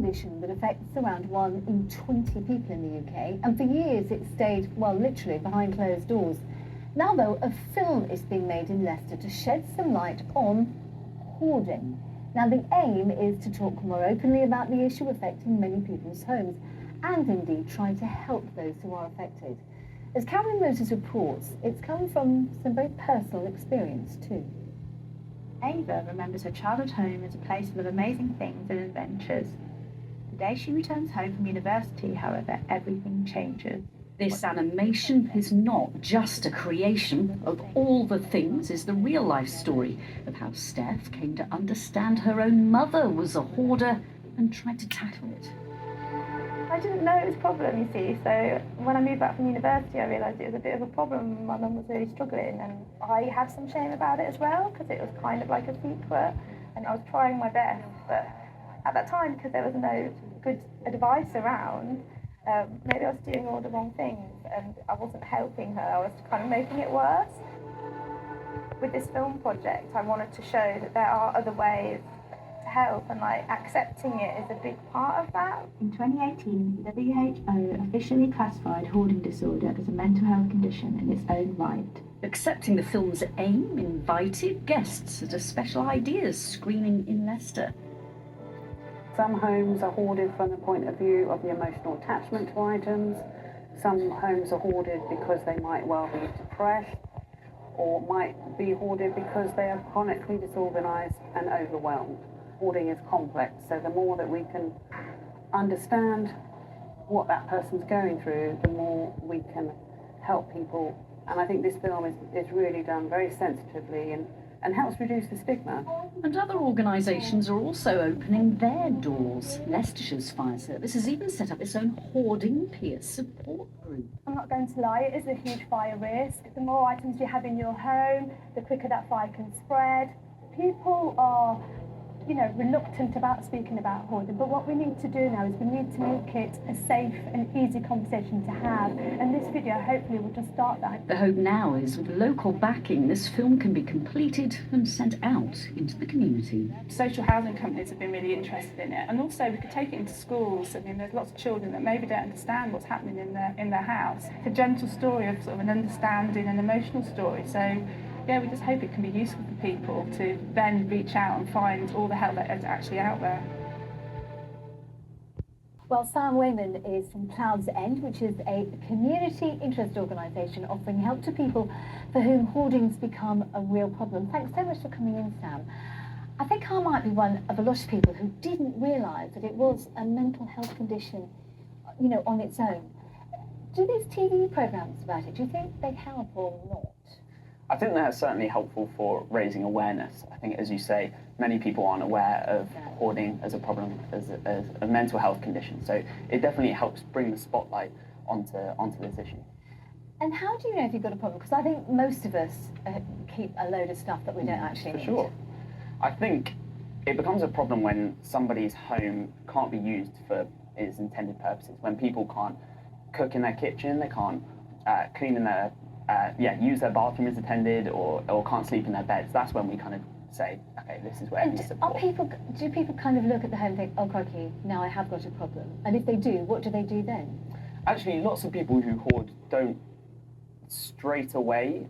condition that affects around 1 in 20 people in the UK, and for years it stayed, well, literally behind closed doors. Now, though, a film is being made in Leicester to shed some light on hoarding. Now, the aim is to talk more openly about the issue affecting many people's homes, and indeed try to help those who are affected. As Cameron Moses reports, it's come from some very personal experience too. Ava remembers her childhood home as a place full of amazing things and adventures. The day she returns home from university, however, everything changes. This animation is not just a creation. Of all the things is the real-life story of how Steph came to understand her own mother was a hoarder and tried to tackle it. I didn't know it was a problem, you see, so when I moved back from university I realised it was a bit of a problem. My mum was really struggling and I had some shame about it as well because it was kind of like a secret and I was trying my best, but at that time, because there was no good advice around, maybe I was doing all the wrong things and I wasn't helping her, I was kind of making it worse. With this film project, I wanted to show that there are other ways to help, and like accepting it is a big part of that. In 2018, the WHO officially classified hoarding disorder as a mental health condition in its own right. Accepting the film's aim invited guests at a Special Ideas screening in Leicester. Some homes are hoarded from the point of view of the emotional attachment to items. Some homes are hoarded because they might well be depressed, or might be hoarded because they are chronically disorganised and overwhelmed. Hoarding is complex, so the more that we can understand what that person's going through, the more we can help people. And I think this film is really done very sensitively and helps reduce the stigma. And other organisations are also opening their doors. Leicestershire's fire service has even set up its own hoarding peer support group. I'm not going to lie, it is a huge fire risk. The more items you have in your home, the quicker that fire can spread. People are reluctant about speaking about hoarding, but what we need to do now is we need to make it a safe and easy conversation to have, and this video hopefully will just start that. The hope now is with local backing, this film can be completed and sent out into the community. Social housing companies have been really interested in it, and also we could take it into schools. I mean, there's lots of children that maybe don't understand what's happening in their house. It's a gentle story of sort of an understanding and emotional story, so yeah, we just hope it can be useful for people to then reach out and find all the help that is actually out there. Well, Sam Wayman is from Clouds End, which is a community interest organisation offering help to people for whom hoarding's become a real problem. Thanks so much for coming in, Sam. I think I might be one of a lot of people who didn't realise that it was a mental health condition, on its own. Do these TV programmes about it, do you think they help or not? I think they're certainly helpful for raising awareness. I think, as you say, many people aren't aware of hoarding as a problem, as a mental health condition. So it definitely helps bring the spotlight onto this issue. And how do you know if you've got a problem? Because I think most of us keep a load of stuff that we don't actually need. For sure. I think it becomes a problem when somebody's home can't be used for its intended purposes. When people can't cook in their kitchen, they can't clean in their use their bathroom as attended, or can't sleep in their beds. That's when we kind of say, okay, this is where it needs support. Do people kind of look at the home and think, oh crikey, now I have got a problem? And if they do, what do they do then? Actually, lots of people who hoard don't straight away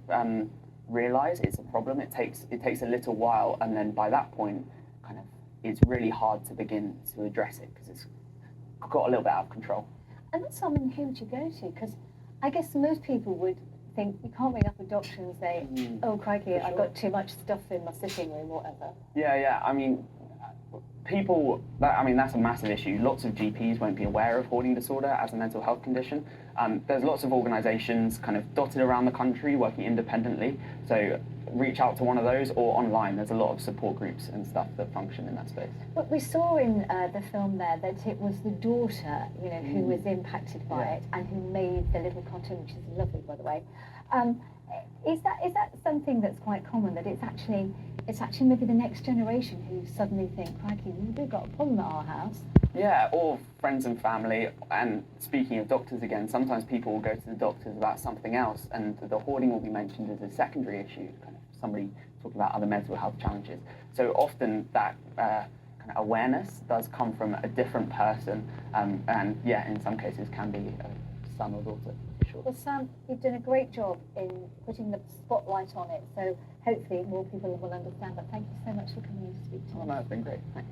realise it's a problem. It takes a little while, and then by that point, kind of, it's really hard to begin to address it because it's got a little bit out of control. And that's something, who would you go to? Because I guess most people would think you can't ring up a doctor and say, oh crikey, I've got too much stuff in my sitting room, whatever. Yeah. I mean, that's a massive issue. Lots of GPs won't be aware of hoarding disorder as a mental health condition. There's lots of organisations kind of dotted around the country working independently. So reach out to one of those, or online. There's a lot of support groups and stuff that function in that space. But we saw in the film there that it was the daughter, who was impacted by it and who made the little cartoon, which is lovely, by the way. Is that something that's quite common, that it's actually maybe the next generation who suddenly think, crikey, we've got a problem at our house? Yeah, or friends and family. And speaking of doctors again, sometimes people will go to the doctors about something else, and the hoarding will be mentioned as a secondary issue, kind of somebody talking about other mental health challenges. So often that kind awareness does come from a different person, and yeah, in some cases can be a son or daughter, for sure. Well, Sam, you've done a great job in putting the spotlight on it, so hopefully more people will understand. But thank you so much for coming in to speak to us. Oh no, it's been great. Thanks.